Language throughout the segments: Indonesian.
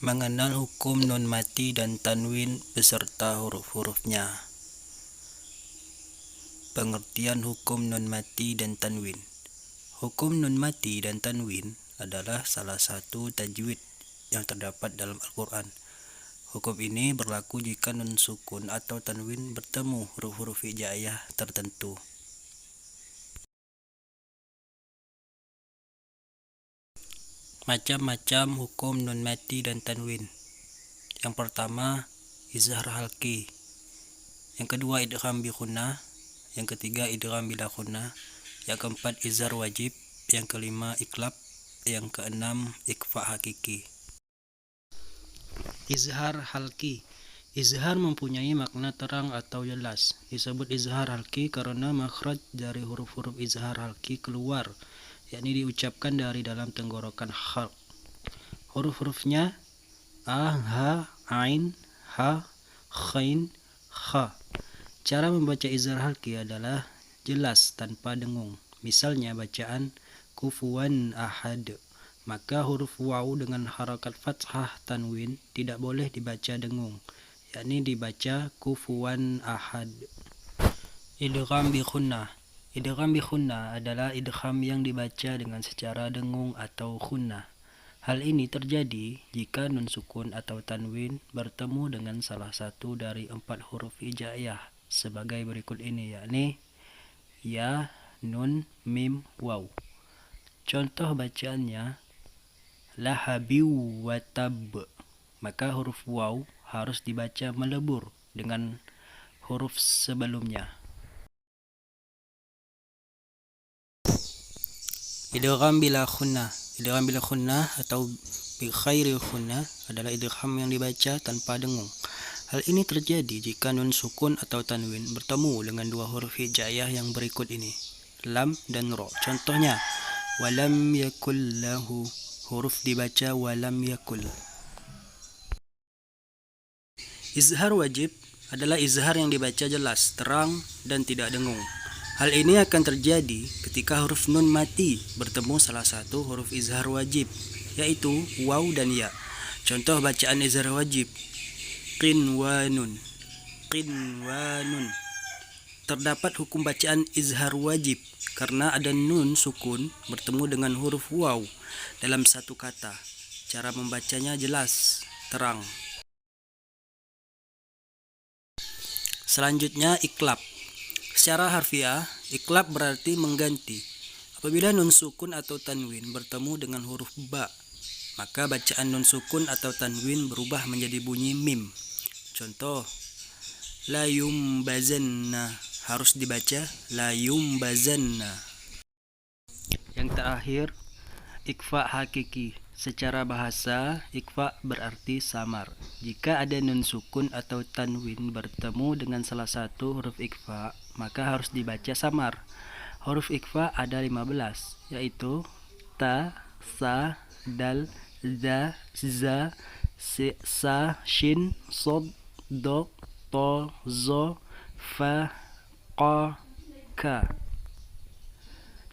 Mengenal hukum nun mati dan tanwin beserta huruf-hurufnya. Pengertian hukum nun mati dan tanwin. Hukum nun mati dan tanwin adalah salah satu tajwid yang terdapat dalam Al-Quran. Hukum ini berlaku jika nun sukun atau tanwin bertemu huruf-huruf hijaiyah tertentu. Macam-macam hukum nun mati dan tanwin. Yang pertama, izhar halqi. Yang kedua, idgham bi khunnah. Yang ketiga, idgham bila khunnah. Yang keempat, izhar wajib. Yang kelima, iklab. Yang keenam, ikhfa hakiki. Izhar halqi. Izhar mempunyai makna terang atau jelas. Disebut izhar halqi karena makhraj dari huruf-huruf izhar halqi keluar, yakni diucapkan dari dalam tenggorokan khalq. Huruf-hurufnya a, ha, ain, ha, khain, kha. Cara membaca izhar halqi adalah jelas tanpa dengung. Misalnya bacaan kufuwan ahad, maka huruf waw dengan harakat fathah tanwin tidak boleh dibaca dengung, yakni dibaca kufuwan ahad. Idgham bi khunnah. Idgham bi khunnah adalah idgham yang dibaca dengan secara dengung atau khunnah. Hal ini terjadi jika nun sukun atau tanwin bertemu dengan salah satu dari 4 huruf hijaiyah sebagai berikut ini, yakni ya, nun, mim, waw. Contoh bacaannya lahabiu wa tab, maka huruf waw harus dibaca melebur dengan huruf sebelumnya. Idgham bila khunnah. Idgham bila khunnah atau bi khairil khunnah adalah idgham yang dibaca tanpa dengung. Hal ini terjadi jika nun sukun atau tanwin bertemu dengan 2 huruf hijaiyah yang berikut ini, lam dan ro. Contohnya walam yakul lahu, huruf dibaca walam yakul. Izhar wajib adalah izhar yang dibaca jelas, terang, dan tidak dengung. Hal ini akan terjadi ketika huruf nun mati bertemu salah satu huruf izhar wajib, yaitu waw dan ya. Contoh bacaan izhar wajib qinwanun, qinwanun. Terdapat hukum bacaan izhar wajib karena ada nun sukun bertemu dengan huruf waw dalam satu kata. Cara membacanya jelas, terang. Selanjutnya, iklab. Secara harfiah, iklab berarti mengganti. Apabila nun sukun atau tanwin bertemu dengan huruf ba, maka bacaan nun sukun atau tanwin berubah menjadi bunyi mim. Contoh, la yumbazanna, harus dibaca la yumbazanna. Yang terakhir, ikhfa hakiki. Secara bahasa, ikhfa berarti samar. Jika ada nun sukun atau tanwin bertemu dengan salah satu huruf ikhfa, maka harus dibaca samar. Huruf ikhfa ada 15, yaitu ta, sa, dal, za, za, sa, shin, sod, do, to, zo, fa, qa, ka.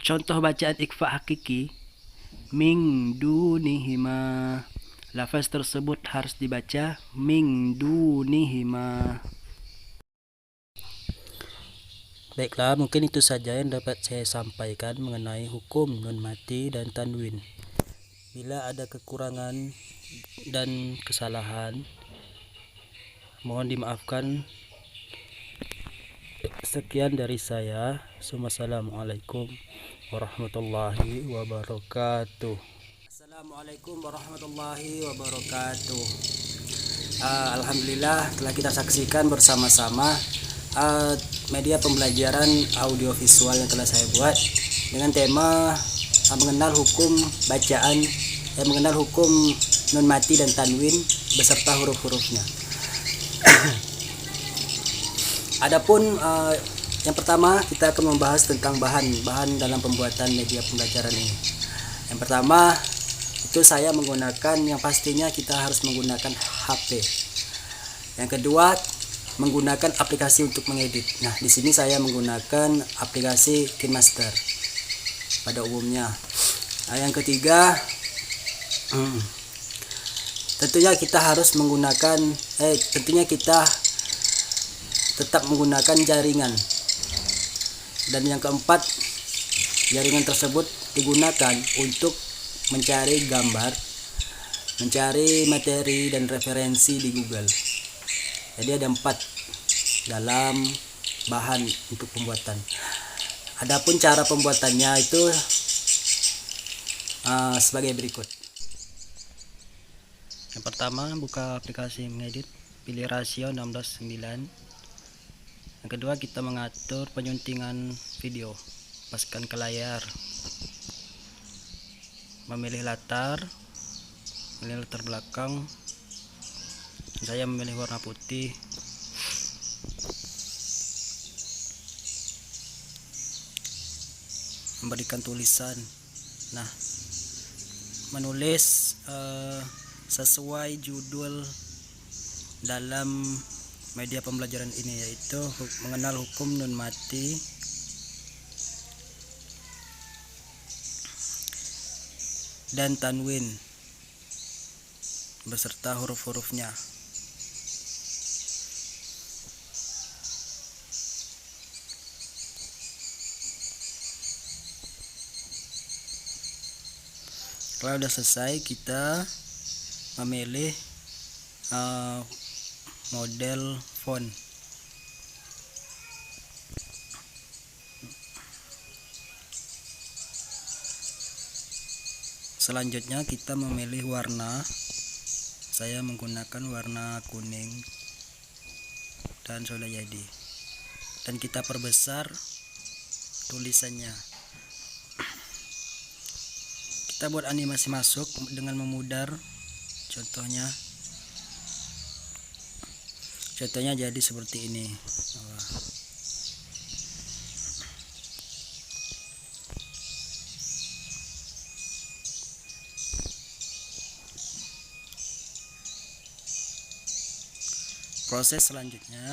Contoh bacaan ikhfa hakiki min dunihima. Lafaz tersebut harus dibaca min dunihima. Baiklah, mungkin itu saja yang dapat saya sampaikan mengenai hukum nun mati dan tanwin. Bila ada kekurangan dan kesalahan, mohon dimaafkan. Sekian dari saya. Wassalamualaikum warahmatullahi wabarakatuh. Assalamualaikum warahmatullahi wabarakatuh. Alhamdulillah telah kita saksikan bersama-sama media pembelajaran audiovisual yang telah saya buat dengan tema mengenal hukum bacaan, mengenal hukum nun mati dan tanwin beserta huruf-hurufnya. Adapun yang pertama, kita akan membahas tentang bahan dalam pembuatan media pembelajaran ini. Yang pertama itu saya menggunakan, yang pastinya kita harus menggunakan HP. Yang kedua, menggunakan aplikasi untuk mengedit. Nah, di sini saya menggunakan aplikasi KineMaster pada umumnya. Yang ketiga, tentunya kita harus menggunakan tentunya kita tetap menggunakan jaringan. Dan yang keempat, jaringan tersebut digunakan untuk mencari gambar, mencari materi dan referensi di Google. Jadi ada 4 dalam bahan untuk pembuatan. Adapun cara pembuatannya itu sebagai berikut. Yang pertama, buka aplikasi mengedit, pilih rasio 16:9. Yang kedua, kita mengatur penyuntingan video, paskan ke layar, memilih latar belakang. Saya memilih warna putih. Memberikan tulisan. Nah, menulis sesuai judul dalam media pembelajaran ini, yaitu mengenal hukum nun mati dan tanwin beserta huruf-hurufnya. Kalau sudah selesai, kita memilih model font. Selanjutnya kita memilih warna. Saya menggunakan warna kuning dan sudah jadi. Dan kita perbesar tulisannya. Kita buat animasi masuk dengan memudar. Contohnya jadi seperti ini. Proses selanjutnya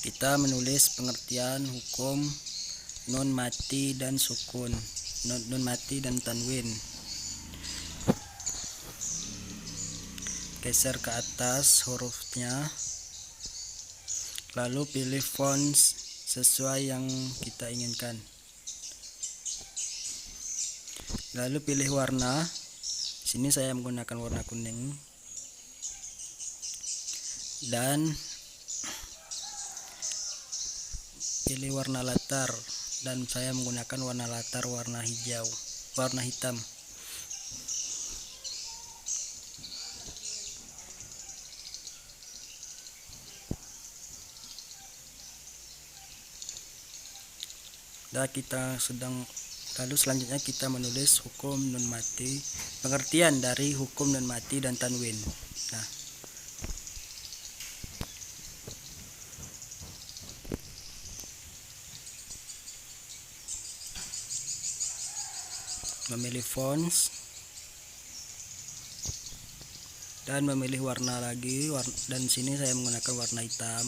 kita menulis pengertian hukum nun mati dan sukun, nun mati dan tanwin. Geser ke atas hurufnya, lalu pilih font sesuai yang kita inginkan. Lalu pilih warna. Sini saya menggunakan warna kuning. Dan pilih warna latar, dan saya menggunakan warna latar warna hitam. Lalu selanjutnya kita menulis hukum nun mati, pengertian dari hukum nun mati dan tanwin. Nah, memilih fonts dan memilih warna lagi, dan sini saya menggunakan warna hitam.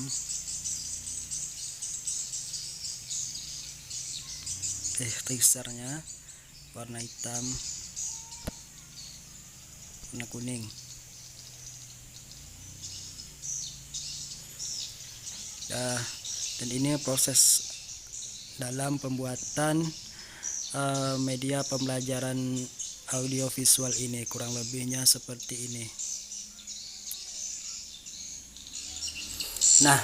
Teksturnya warna hitam, warna kuning. Dan ini proses dalam pembuatan media pembelajaran audiovisual ini, kurang lebihnya seperti ini. Nah,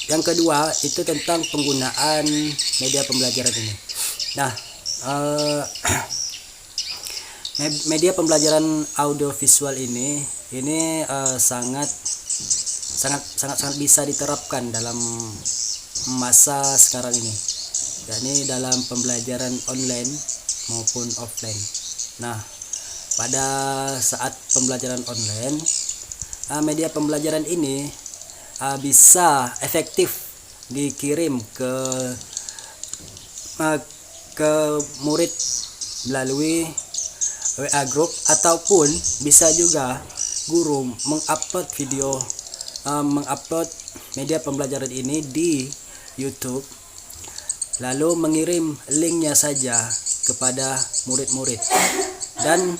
yang kedua itu tentang penggunaan media pembelajaran ini. Nah, media pembelajaran audiovisual ini sangat bisa diterapkan dalam masa sekarang ini, yakni dalam pembelajaran online maupun offline. Nah, pada saat pembelajaran online, media pembelajaran ini bisa efektif dikirim ke murid melalui WA group, ataupun bisa juga guru mengupload media pembelajaran ini di YouTube, lalu mengirim linknya saja kepada murid-murid. Dan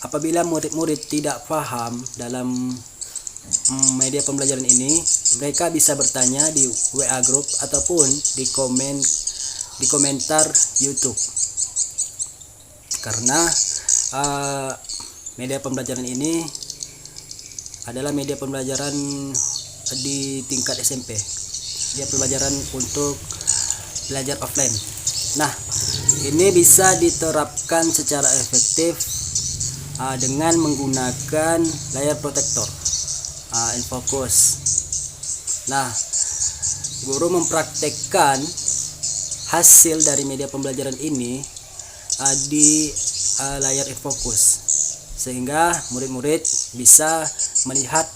apabila murid-murid tidak paham dalam media pembelajaran ini, mereka bisa bertanya di WA group ataupun di komentar YouTube. Karena media pembelajaran ini adalah media pembelajaran di tingkat SMP, media pembelajaran untuk belajar offline. Nah, ini bisa diterapkan secara efektif dengan menggunakan layar protektor InFocus. Nah, guru mempraktekkan hasil dari media pembelajaran ini di layar InFocus, sehingga murid-murid bisa melihat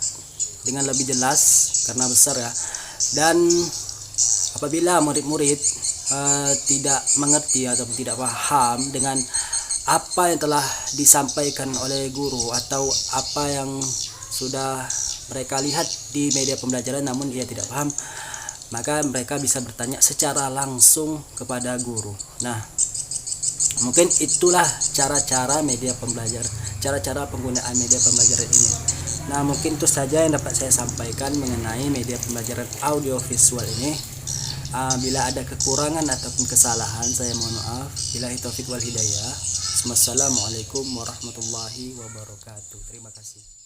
dengan lebih jelas karena besar ya. Dan apabila murid-murid tidak mengerti ataupun tidak paham dengan apa yang telah disampaikan oleh guru atau apa yang sudah mereka lihat di media pembelajaran namun ia tidak paham, maka mereka bisa bertanya secara langsung kepada guru. Nah, mungkin itulah cara-cara penggunaan media pembelajaran ini. Nah, mungkin itu saja yang dapat saya sampaikan mengenai media pembelajaran audiovisual ini. Bila ada kekurangan ataupun kesalahan, saya mohon maaf. Billahi taufik wal hidayah. Wassalamualaikum warahmatullahi wabarakatuh. Terima kasih.